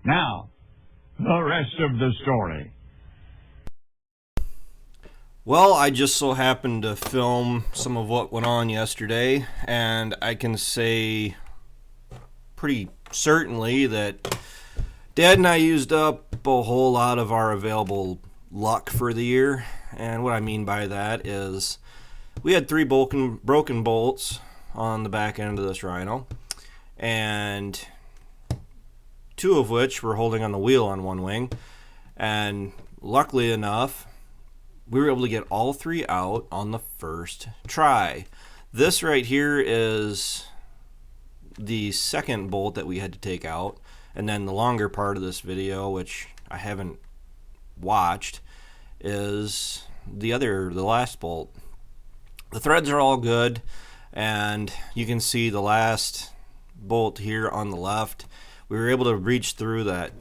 Now, the rest of the story. Well, I just so happened to film some of what went on yesterday, and I can say pretty certainly that Dad and I used up a whole lot of our available luck for the year. And what I mean by that is we had 3 broken bolts on the back end of this Rhino, and 2 of which were holding on the wheel on one wing. And luckily enough, we were able to get all 3 out on the first try. This right here is the second bolt that we had to take out, and then the longer part of this video, which I haven't watched, is the last bolt. The threads are all good, and you can see the last bolt here on the left. We were able to reach through that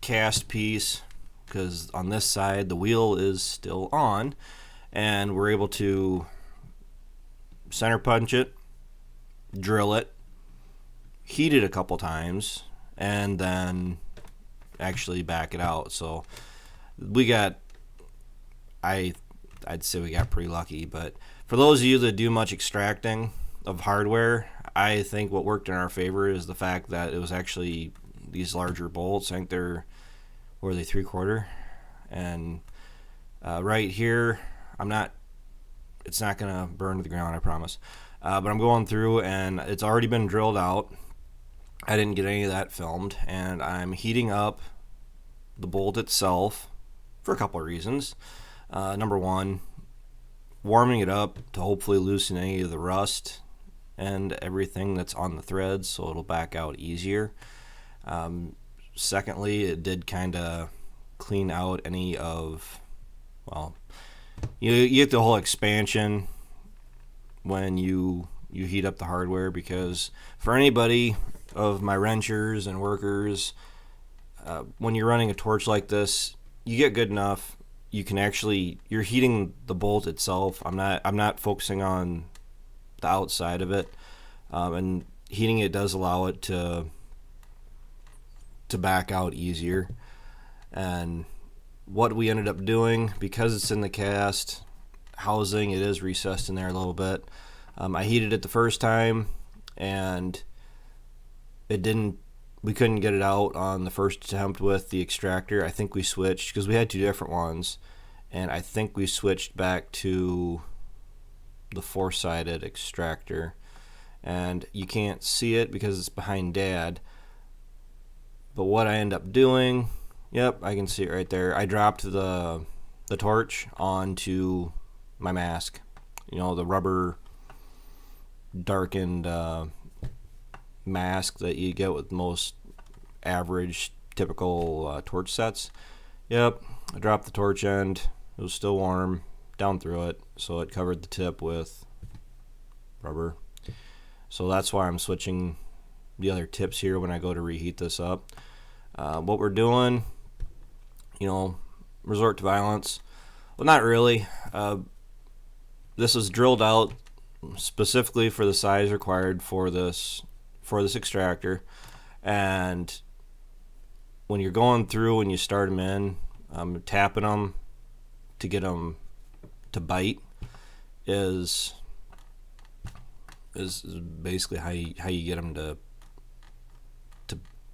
cast piece because on this side the wheel is still on, and we're able to center punch it, drill it, heat it a couple times, and then actually back it out. So we got, I'd say we got pretty lucky. But for those of you that do much extracting of hardware, I think what worked in our favor is the fact that it was actually these larger bolts. I think they're, or are they 3/4? And right here, it's not gonna burn to the ground, I promise. But I'm going through and it's already been drilled out. I didn't get any of that filmed, and I'm heating up the bolt itself for a couple of reasons. Number one, warming it up to hopefully loosen any of the rust and everything that's on the threads so it'll back out easier. Secondly, it did kind of clean out any of, well, you get the whole expansion when you heat up the hardware, because for anybody of my wrenchers and workers, when you're running a torch like this, you get good enough, you can actually, you're heating the bolt itself. I'm not focusing on the outside of it, and heating it does allow it to back out easier. And what we ended up doing, because it's in the cast housing, it is recessed in there a little bit. I heated it the first time, and we couldn't get it out on the first attempt with the extractor. I think we switched, because we had 2 different ones, and I think we switched back to the 4-sided extractor. And you can't see it because it's behind Dad, but what I end up doing, yep, I can see it right there. I dropped the torch onto my mask, the rubber darkened mask that you get with most average typical torch sets. Yep, I dropped the torch end. It was still warm down through it, so it covered the tip with rubber. So that's why I'm switching the other tips here when I go to reheat this up. What we're doing, resort to violence. Well, not really. This is drilled out specifically for the size required for this extractor, and when you're going through and you start them in, tapping them to get them to bite is basically how you get them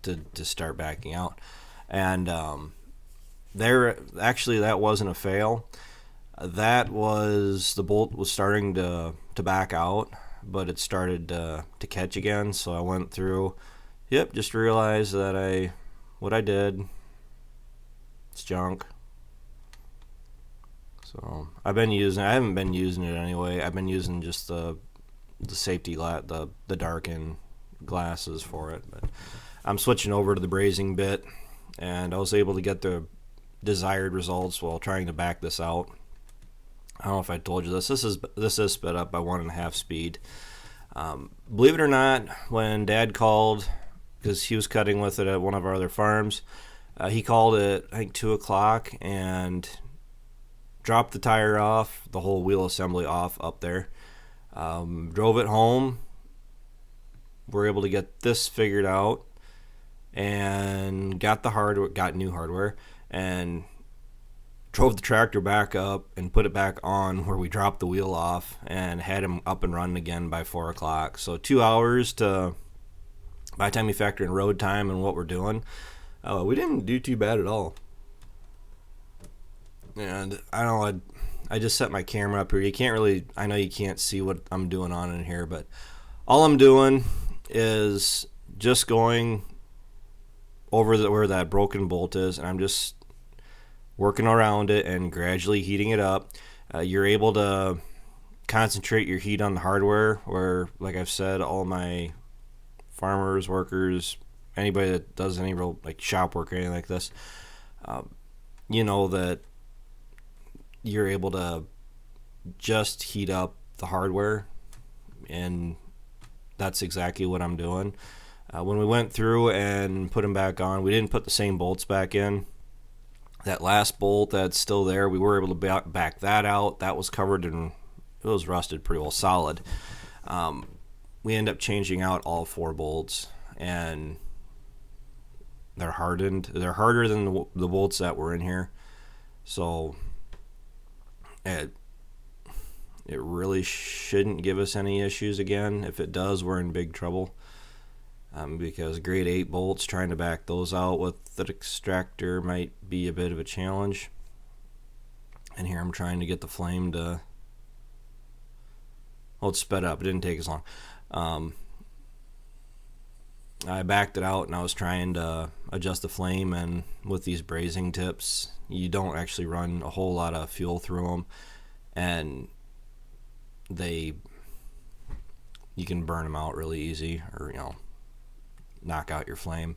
to start backing out. And that wasn't a fail. That was, the bolt was starting to back out, but it started to catch again. So I went through, just realized that what I did, it's junk. So I haven't been using it anyway. I've been using just the safety the darkened glasses for it, but I'm switching over to the brazing bit, and I was able to get the desired results while trying to back this out. I don't know if I told you this. This is sped up by 1.5 speed. Believe it or not, when Dad called, because he was cutting with it at one of our other farms, he called at I think 2 o'clock and dropped the tire off, the whole wheel assembly off up there. Drove it home. We're able to get this figured out. and got new hardware, and drove the tractor back up and put it back on where we dropped the wheel off, and had him up and running again by 4 o'clock. So 2 hours by the time you factor in road time and what we're doing, we didn't do too bad at all. And I don't know, I just set my camera up here. You can't really, I know you can't see what I'm doing on in here, but all I'm doing is just going over where that broken bolt is, and I'm just working around it and gradually heating it up. You're able to concentrate your heat on the hardware, where, like I've said, all my farmers, workers, anybody that does any real like shop work or anything like this, you know that you're able to just heat up the hardware, and that's exactly what I'm doing. When we went through and put them back on, we didn't put the same bolts back in. That last bolt that's still there, we were able to back that out. That was covered and it was rusted pretty well solid. We end up changing out all 4 bolts, and they're hardened. They're harder than the bolts that were in here. So it really shouldn't give us any issues again. If it does, we're in big trouble. Because grade 8 bolts, trying to back those out with the extractor might be a bit of a challenge. And here I'm trying to get the flame to, well, it's sped up. It didn't take as long. I backed it out and I was trying to adjust the flame, and with these brazing tips, you don't actually run a whole lot of fuel through them, and you can burn them out really easy, or knock out your flame.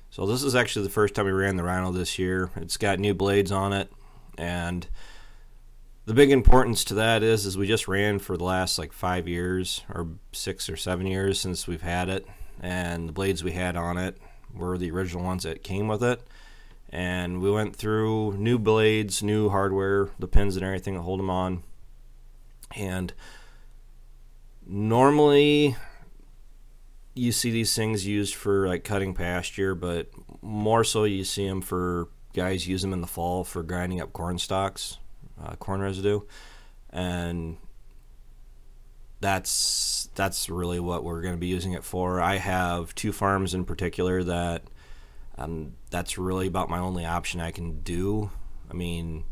So this is actually the first time we ran the Rhino this year. It's got new blades on it, and the big importance to that is we just ran for the last like 5 years or 6 or 7 years since we've had it, and the blades we had on it were the original ones that came with it. And we went through new blades, new hardware, the pins and everything to hold them on. And normally you see these things used for like cutting pasture, but more so you see them for guys use them in the fall for grinding up corn stalks, corn residue, and that's really what we're going to be using it for. I have 2 farms in particular that's really about my only option I can do. I mean,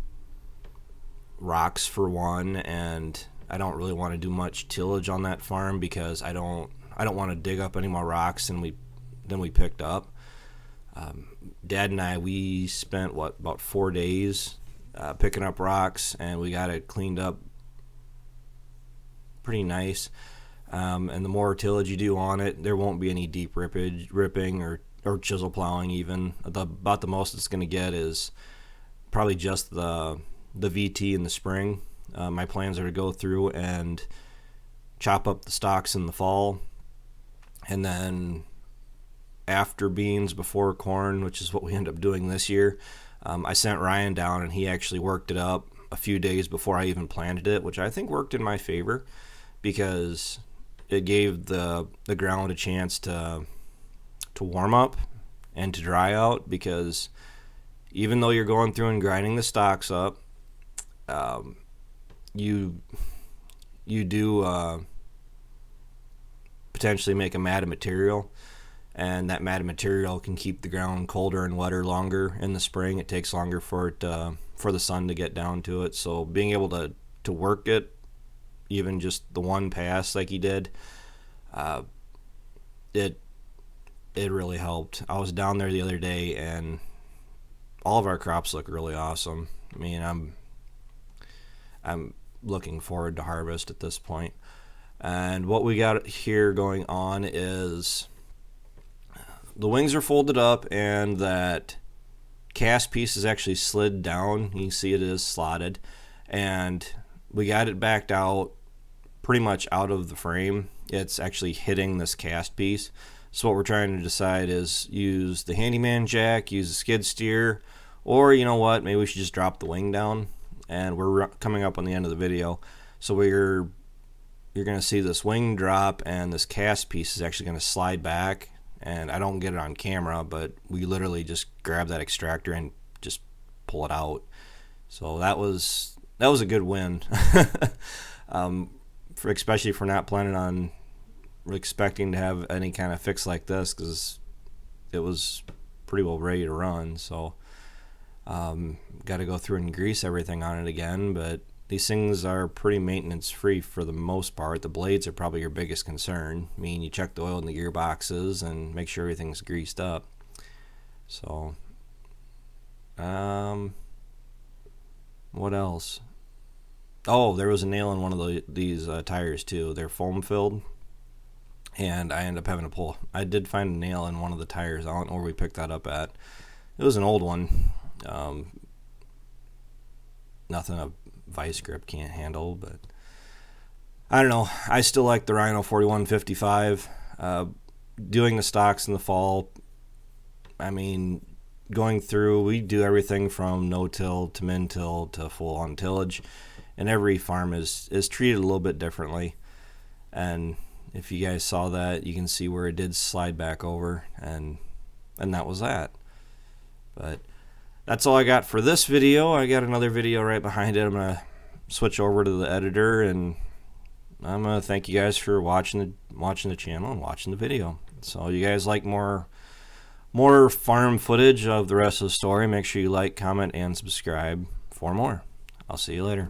rocks for one, and I don't really want to do much tillage on that farm because I don't want to dig up any more rocks than we picked up. Dad and I, we spent about 4 days picking up rocks, and we got it cleaned up pretty nice. And the more tillage you do on it, there won't be any deep ripping or chisel plowing even. About the most it's going to get is probably just the VT in the spring. My plans are to go through and chop up the stalks in the fall, and then after beans, before corn, which is what we end up doing this year. I sent Ryan down, and he actually worked it up a few days before I even planted it, which I think worked in my favor because it gave the ground a chance to warm up and to dry out, because even though you're going through and grinding the stalks up, you do potentially make a matted material, and that matted material can keep the ground colder and wetter longer in the spring. It takes longer for the sun to get down to it. So being able to work it, even just the one pass like he did, it really helped. I was down there the other day, and all of our crops look really awesome. I mean, I'm looking forward to harvest at this point. And what we got here going on is the wings are folded up, and that cast piece is actually slid down. You can see it is slotted, and we got it backed out pretty much out of the frame. It's actually hitting this cast piece. So what we're trying to decide is use the handyman jack, use the skid steer, or you know what, maybe we should just drop the wing down. And we're coming up on the end of the video, so you're going to see this wing drop, and this cast piece is actually going to slide back and I don't get it on camera, but we literally just grab that extractor and just pull it out. So that was a good win. Especially for not planning on expecting to have any kind of fix like this, because it was pretty well ready to run. So got to go through and grease everything on it again, but these things are pretty maintenance free for the most part. The blades are probably your biggest concern. I mean, you check the oil in the gearboxes and make sure everything's greased up. So what else? Oh, there was a nail in one of these tires too. They're foam filled, and I ended up having to pull. I did find a nail in one of the tires. I don't know where we picked that up at. It was an old one. Nothing a vice grip can't handle, but I don't know. I still like the Rhino 4155. Doing the stocks in the fall, I mean, going through, we do everything from no-till to min-till to full-on tillage, and every farm is treated a little bit differently. And if you guys saw that, you can see where it did slide back over, and that was that. But that's all I got for this video. I got another video right behind it. I'm going to switch over to the editor, and I'm going to thank you guys for watching the channel and watching the video. So you guys like more farm footage of the rest of the story, make sure you like, comment, and subscribe for more. I'll see you later.